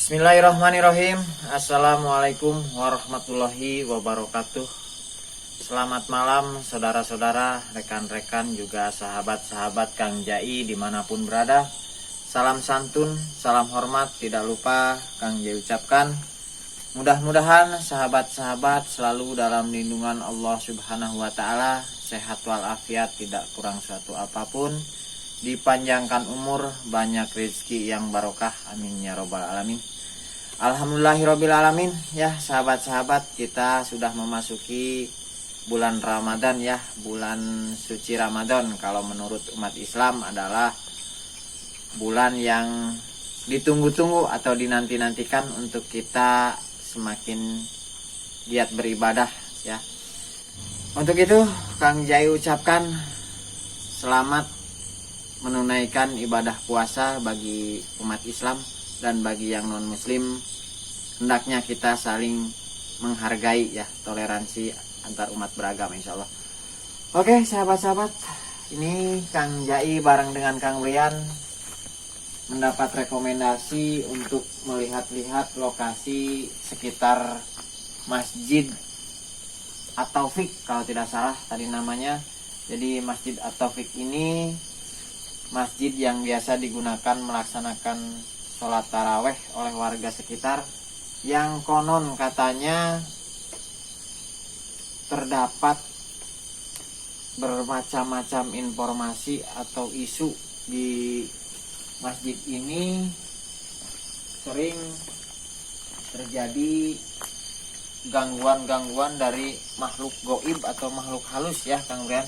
Bismillahirrahmanirrahim. Assalamualaikum warahmatullahi wabarakatuh. Selamat malam saudara-saudara, rekan-rekan, juga sahabat-sahabat Kang Jai dimanapun berada. Salam santun, salam hormat tidak lupa Kang Jai ucapkan. Mudah-mudahan sahabat-sahabat selalu dalam lindungan Allah Subhanahu wa Ta'ala, sehat walafiat, tidak kurang suatu apapun, dipanjangkan umur, banyak rezeki yang barokah, amin ya robbal alamin. Alhamdulillahirabbil alamin. Ya sahabat-sahabat, kita sudah memasuki bulan Ramadan ya, bulan suci Ramadan. Kalau menurut umat Islam adalah bulan yang ditunggu-tunggu atau dinanti-nantikan untuk kita semakin giat beribadah ya. Untuk itu Kang Jai ucapkan selamat menunaikan ibadah puasa bagi umat Islam dan bagi yang non muslim. Hendaknya kita saling menghargai ya, toleransi antar umat beragama insyaallah. Oke sahabat-sahabat, ini Kang Jai bareng dengan Kang Brian mendapat rekomendasi untuk melihat-lihat lokasi sekitar Masjid At-Taufik kalau tidak salah tadi namanya. Jadi Masjid At-Taufik ini masjid yang biasa digunakan melaksanakan sholat taraweh oleh warga sekitar, yang konon katanya terdapat bermacam-macam informasi atau isu di masjid ini. Sering terjadi gangguan-gangguan dari makhluk goib atau makhluk halus ya Kang Brian.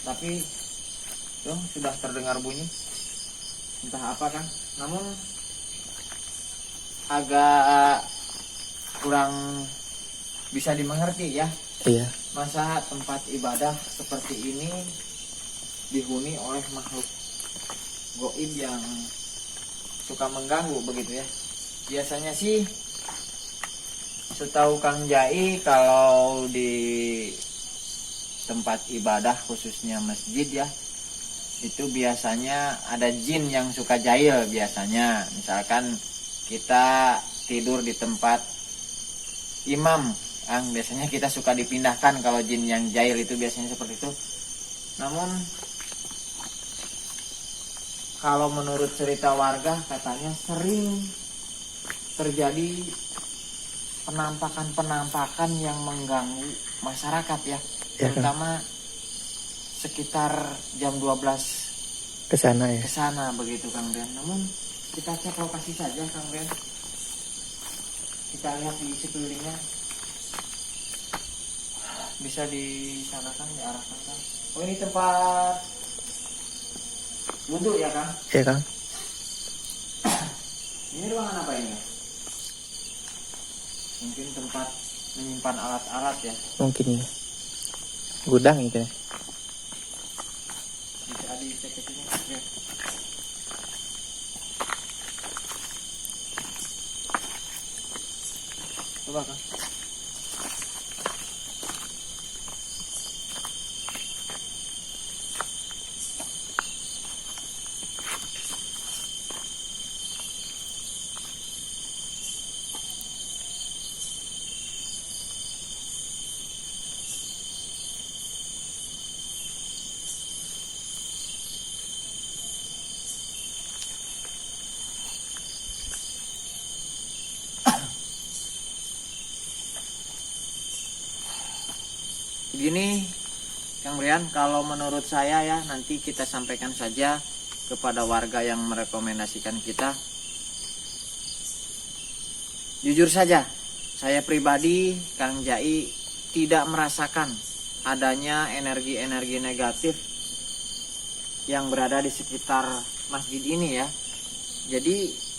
Tapi sudah terdengar bunyi entah apa kan, namun agak kurang bisa dimengerti ya. Iya. Masa tempat ibadah seperti ini dihuni oleh makhluk goib yang suka mengganggu begitu ya. Biasanya sih setahu Kang Jai, kalau di tempat ibadah khususnya masjid ya, itu biasanya ada jin yang suka jahil biasanya. Misalkan kita tidur di tempat imam, biasanya kita suka dipindahkan kalau jin yang jahil itu biasanya seperti itu. Namun kalau menurut cerita warga katanya sering terjadi penampakan-penampakan yang mengganggu masyarakat ya, terutama sekitar jam 12 kesana ya. Kesana begitu Kang Den. Namun kita cek lokasi saja Kang Den. Kita lihat di sekelilingnya. Bisa disanakan, diarahkan Kang. Oh ini tempat wudhu ya Kang? Iya Kang. Ini ruangan apa ini? Mungkin tempat menyimpan alat-alat ya. Mungkin ya. Gudang itu ya. Bisa dicek ke sini ya. Coba Kang. Begini Kang Brian, kalau menurut saya ya, nanti kita sampaikan saja kepada warga yang merekomendasikan kita. Jujur saja, saya pribadi Kang Jai tidak merasakan adanya energi-energi negatif yang berada di sekitar masjid ini ya. Jadi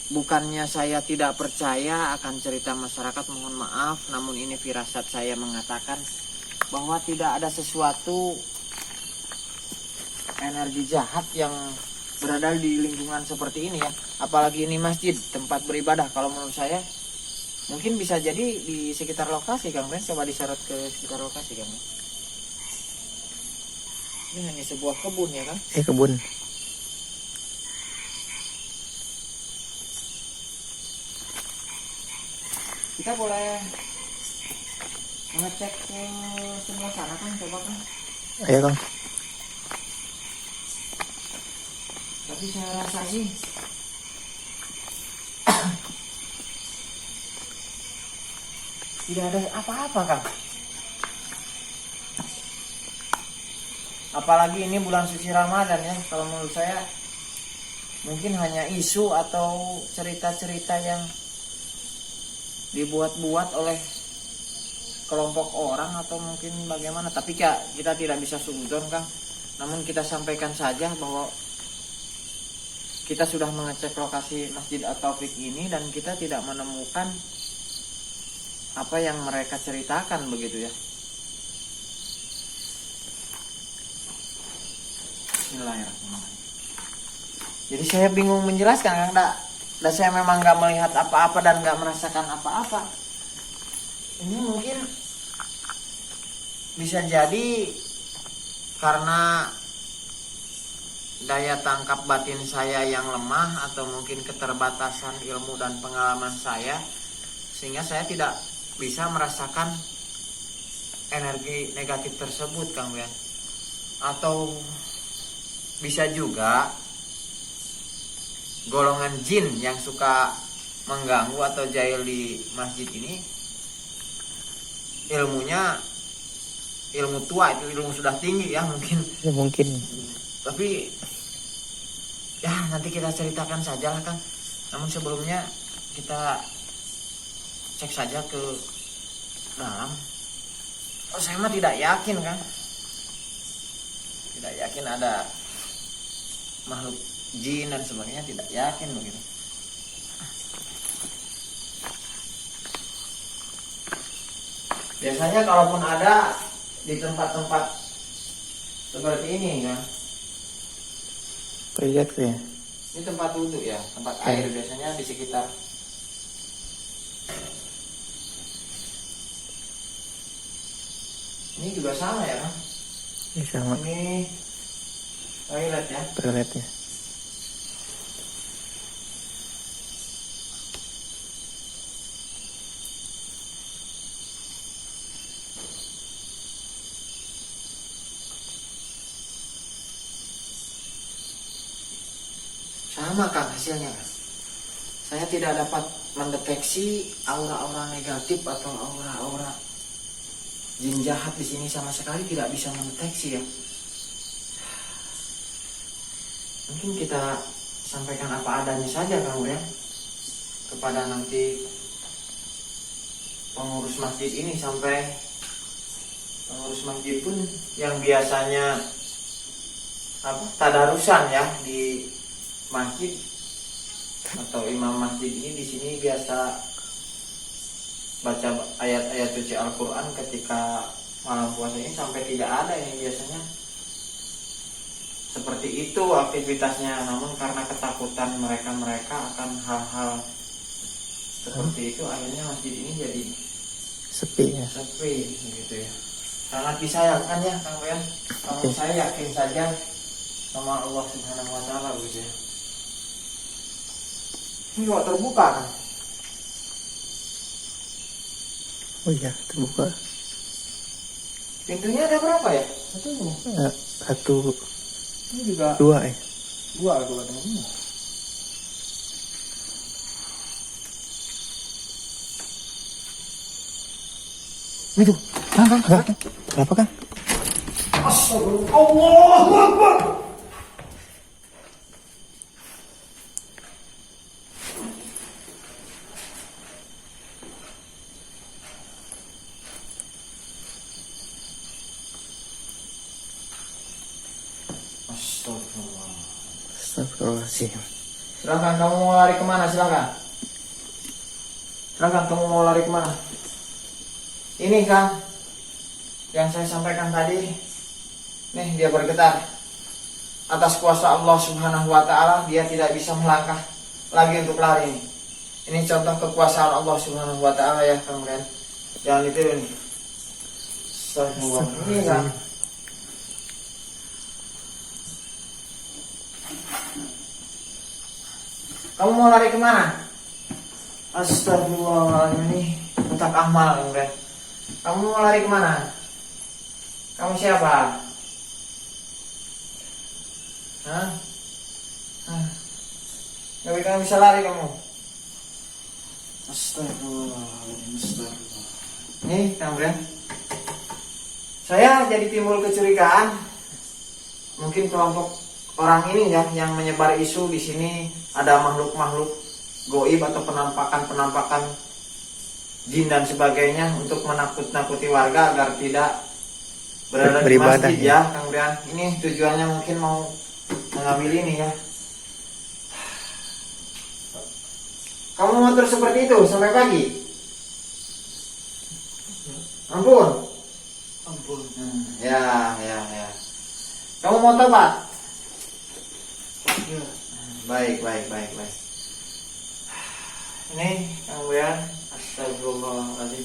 bukannya saya tidak percaya akan cerita masyarakat, mohon maaf, namun ini firasat saya mengatakan bahwa tidak ada sesuatu energi jahat yang berada di lingkungan seperti ini ya. Apalagi ini masjid, tempat beribadah. Kalau menurut saya mungkin bisa jadi di sekitar lokasi Kang Ben. Coba diseret ke sekitar lokasi Kang Ben. Ini hanya sebuah kebun ya Kang? Kebun. Kita boleh ngecek ke sebelah sana kan, coba kan. Ayo Kang. Tapi saya rasa sih tidak ada apa-apa Kang. Apalagi ini bulan suci Ramadan ya. Kalau menurut saya mungkin hanya isu atau cerita-cerita yang dibuat-buat oleh kelompok orang atau mungkin bagaimana. Tapi kita tidak bisa suudzon Kang. Namun kita sampaikan saja bahwa kita sudah mengecek lokasi Masjid At-Taufik ini dan kita tidak menemukan apa yang mereka ceritakan begitu ya. Bismillahirrahmanirrahim. Jadi saya bingung menjelaskan Kang. Dan saya memang nggak melihat apa-apa dan nggak merasakan apa-apa. Ini mungkin bisa jadi karena daya tangkap batin saya yang lemah atau mungkin keterbatasan ilmu dan pengalaman saya, sehingga saya tidak bisa merasakan energi negatif tersebut Kang Wian. Atau bisa juga golongan jin yang suka mengganggu atau jahil di masjid ini ilmunya ilmu tua, itu ilmu sudah tinggi ya mungkin. Ya mungkin. Tapi ya nanti kita ceritakan saja lah Kang. Namun sebelumnya kita cek saja ke dalam. Oh, saya mah tidak yakin Kang. Tidak yakin ada makhluk jin dan sebagainya, tidak yakin begitu. Biasanya kalaupun ada di tempat-tempat seperti ini kan, Lihat tuh ya. ini tempat wudhu ya, tempat air biasanya di sekitar. Ini juga sama ya kan? Ini sama. Ini toilet ya. Toiletnya. Sama Kang hasilnya Kang. Saya tidak dapat mendeteksi aura-aura negatif atau aura-aura jin jahat di sini, sama sekali tidak bisa mendeteksi ya. Mungkin kita sampaikan apa adanya saja Kang ya, kepada nanti pengurus masjid ini, sampai pengurus masjid pun yang biasanya tadarusan ya di masjid atau imam masjid ini di sini biasa baca ayat-ayat suci Al-Quran ketika malam puasa ini, sampai tidak ada yang biasanya seperti itu aktivitasnya. Namun karena ketakutan mereka akan hal-hal seperti itu, akhirnya masjid ini jadi Sepi ya. sepi gitu ya. Sangat disayangkan ya Kang Boyan. Kalau saya yakin saja sama Allah Subhanahu wa taala gitu ya. Ini kok terbuka kan? Oh iya, terbuka. Pintunya ada berapa ya? Satu ini. Satu, Ini juga dua ya. dua dengan ini. Itu. Berapa Kang? Allahu Akbar. Astagfirullah. Astagfirullahaladzim. Silakan kamu mau lari kemana? Silakan kamu mau lari kemana? Ini Kang, yang saya sampaikan tadi, nih dia bergetar. Atas kuasa Allah Subhanahu wa taala dia tidak bisa melangkah lagi untuk lari. Ini contoh kekuasaan Allah Subhanahu wa taala ya Kang Ren. Jangan ditiru nih. Astagfirullah. Ini Kang. Kamu mau lari kemana? Astagfirullahaladzim, ini kotak amal, Kang Brian. Kamu mau lari kemana? Kamu siapa? Hah? Gak bisa lari kamu. Astagfirullahaladzim. Nih, Kang Brian. Saya jadi timbul kecurigaan. Mungkin kelompok orang ini ya yang menyebar isu di sini ada makhluk-makhluk goib atau penampakan-penampakan jin dan sebagainya untuk menakut-nakuti warga agar tidak berada di Beribadah, masjid ya, Kang Brian. Ini tujuannya mungkin mau mengambil ini ya. Kamu mau terus seperti itu sampai pagi? Ampun. Ya. Kamu mau tobat? Ya. Baik. Ini Kang Brian, astagfirullahaladzim.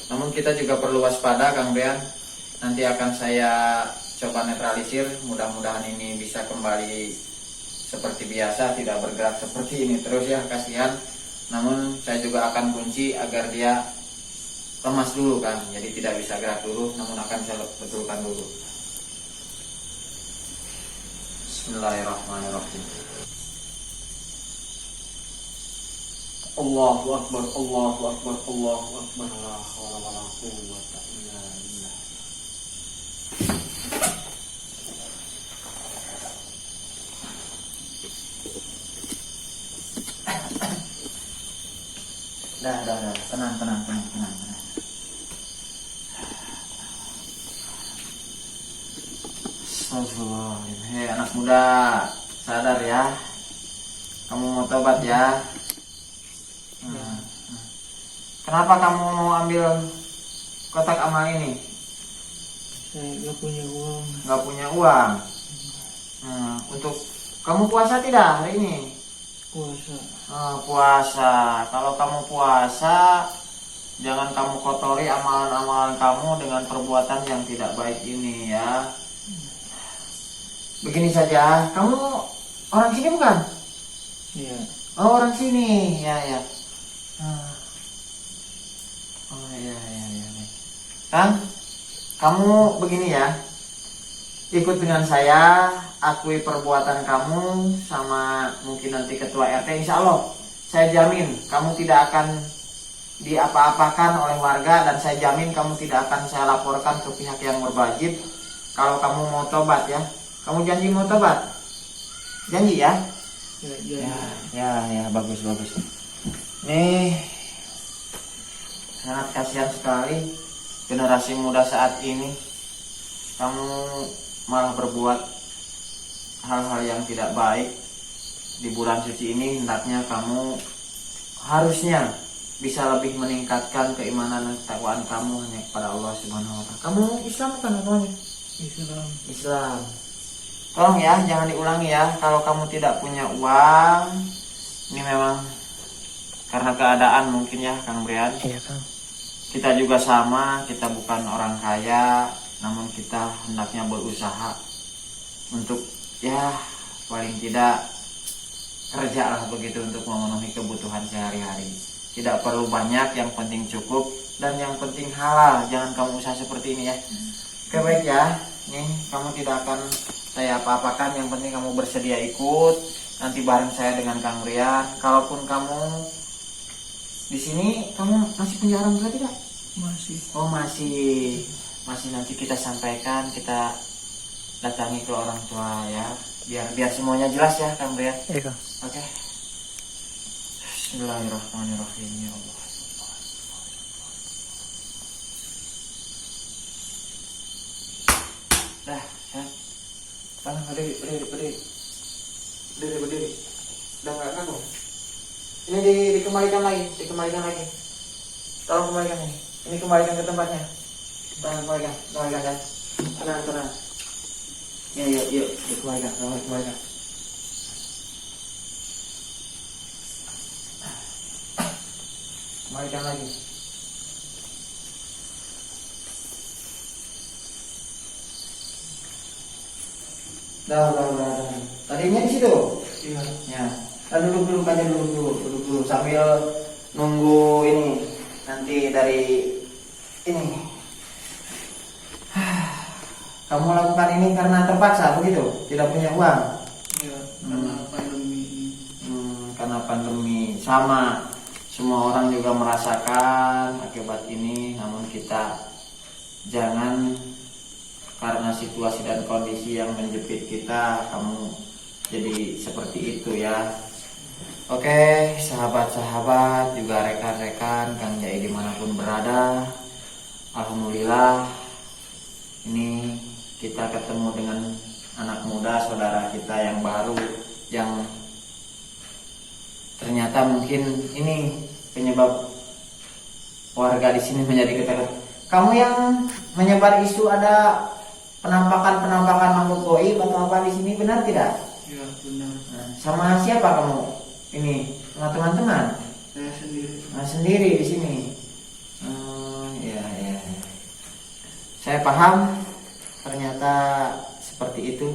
Namun kita juga perlu waspada, Kang Brian. Nanti akan saya coba netralisir. Mudah-mudahan ini bisa kembali seperti biasa, tidak bergerak seperti ini terus ya, kasihan. Namun saya juga akan kunci agar dia lemas dulu kan, jadi tidak bisa gerak dulu, namun akan saya betulkan dulu. Bismillahirrahmanirrahim. Allahu Akbar, Allahu Akbar, Allahu Akbar. La haula wala quwwata illa billah. Dah. Tenang. Astagfirullahaladzim. Hei anak muda, sadar ya. Kamu mau tobat ya. Kenapa kamu mau ambil kotak amal ini? Saya nggak punya uang. Nggak punya uang. Untuk kamu puasa tidak hari ini? Puasa. Puasa. Kalau kamu puasa, jangan kamu kotori amalan-amalan kamu dengan perbuatan yang tidak baik ini ya. Begini saja, kamu orang sini bukan? Iya. Oh, orang sini, ya. Oh, iya. Kang, kamu begini ya, ikut dengan saya, akui perbuatan kamu sama mungkin nanti ketua RT, insya Allah saya jamin kamu tidak akan diapa-apakan oleh warga, dan saya jamin kamu tidak akan saya laporkan ke pihak yang berwajib kalau kamu mau tobat ya. Kamu janji mau tobat? Janji ya? Ya, bagus. Nih, sangat kasihan sekali generasi muda saat ini. Kamu malah berbuat hal-hal yang tidak baik. Di bulan suci ini hendaknya kamu harusnya bisa lebih meningkatkan keimanan dan ketakwaan kamu hanya kepada Allah Subhanahu wa taala. Kamu Islam bukan namanya? Islam. Tolong ya, jangan diulangi ya. Kalau kamu tidak punya uang, ini memang karena keadaan mungkin ya, Kang Brian. Iya, Kang. Kita juga sama, kita bukan orang kaya, namun kita hendaknya berusaha untuk ya paling tidak kerja lah begitu untuk memenuhi kebutuhan sehari-hari. Tidak perlu banyak, yang penting cukup, dan yang penting halal. Jangan kamu usaha seperti ini ya. Oke, baik ya. Nih, kamu tidak akan saya apa-apakan, yang penting kamu bersedia ikut nanti bareng saya dengan Kang Brian. Kalaupun kamu di sini, kamu masih punya orang tua tidak? Masih. Oh, masih nanti kita sampaikan, kita datangi ke orang tua ya, biar semuanya jelas ya, Kang Brian. Iya, Kang. Oke. Bismillahirrahmanirrahim ya Allah. Dah, ya. Berdiri. Udah nggak kaku. Ini dikembalikan lagi. Tolong kembalikan ini. Ini kembalikan ke tempatnya. Kembalikan ya. Tenang. Yuk, dikembalikan. Kembalikan lagi. Dah. Tadinya di situ. Iya. Ya. Duduk dulu sambil nunggu ini nanti dari ini. Kamu lakukan ini karena terpaksa begitu, tidak punya uang. Ya, karena pandemi ini. Karena pandemi sama, semua orang juga merasakan akibat ini, namun kita jangan karena situasi dan kondisi yang menjepit kita, kamu jadi seperti itu ya. Oke, sahabat-sahabat juga rekan-rekan Kang Jai dimanapun berada, alhamdulillah ini kita ketemu dengan anak muda saudara kita yang baru, yang ternyata mungkin ini penyebab warga di sini menjadi ketakutan. Kamu yang menyebar isu ada penampakan makhluk gaib atau apa di sini, benar tidak? Ya, benar. Nah, sama siapa kamu? Ini sama teman-teman? Saya sendiri. Sendiri di sini. Ya. Saya paham. Ternyata seperti itu.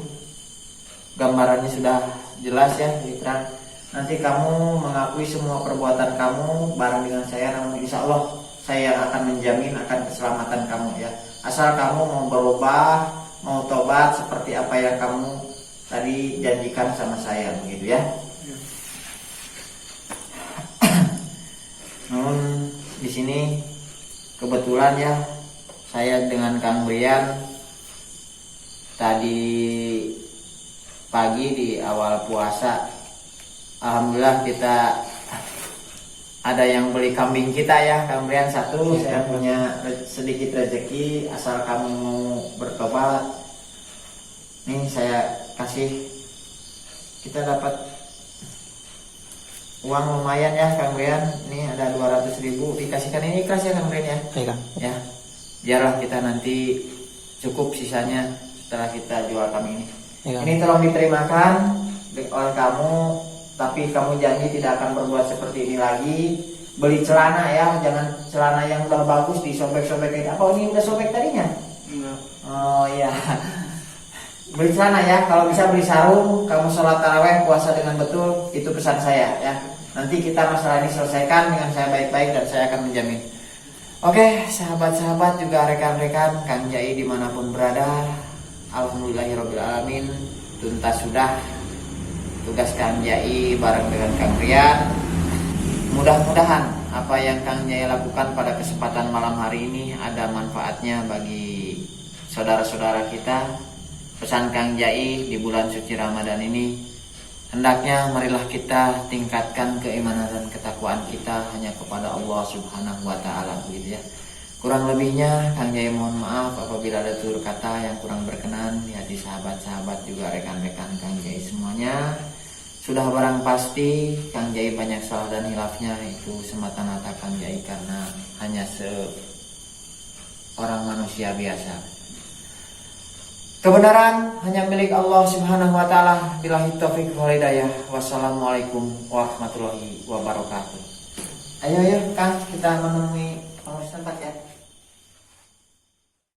Gambarannya sudah jelas ya, terang. Nanti kamu mengakui semua perbuatan kamu bareng dengan saya, namun insya Allah saya yang akan menjamin akan keselamatan kamu ya. Asal kamu mau berubah, mau tobat seperti apa yang kamu tadi janjikan sama saya, begitu ya. Ya. Namun di sini kebetulan ya, saya dengan Kang Brian tadi pagi di awal puasa, alhamdulillah kita ada yang beli kambing kita ya, Kang Brian satu. Saya punya sedikit rezeki, asal kamu mau bertobat. Nih saya kasih, kita dapat uang lumayan ya Kang Brian. Ini ada 200.000 dikasihkan, ini ikhlas ya Kang Brian ya. Iya. Ya, biarlah kita nanti cukup sisanya setelah kita jual kambing ini. Iya. Ini tolong diterimakan oleh kamu, tapi kamu janji tidak akan berbuat seperti ini lagi. Beli celana ya, jangan celana yang udah bagus disobek-sobek kayak apa. Ini udah sobek tadinya. Enggak. Oh iya. Beli celana ya, kalau bisa beli sarung. Kamu sholat taraweh, puasa dengan betul, itu pesan saya ya. Nanti kita masalah ini selesaikan dengan saya baik-baik dan saya akan menjamin. Oke, sahabat-sahabat juga rekan-rekan Kang Jai dimanapun berada, alhamdulillahirobbilalamin, tuntas sudah tugas Kang Jai bareng dengan Kang Rian. Mudah-mudahan apa yang Kang Jai lakukan pada kesempatan malam hari ini ada manfaatnya bagi saudara-saudara kita. Pesan Kang Jai di bulan suci Ramadan ini, hendaknya marilah kita tingkatkan keimanan dan ketakwaan kita hanya kepada Allah Subhanahu wa taala, begitu ya. Kurang lebihnya Kang Jai mohon maaf apabila ada tutur kata yang kurang berkenan di hati sahabat-sahabat juga rekan-rekan Kang Jai semuanya. Sudah barang pasti Kang Jai banyak salah dan hilafnya, itu semata-mata Kang Jai karena hanya seorang manusia biasa. Kebenaran hanya milik Allah Subhanahu wa taala. Billahi taufiq wal hidayah. Wassalamualaikum warahmatullahi wabarakatuh. Ayo Kang, kita menemui pengurus tempat ya.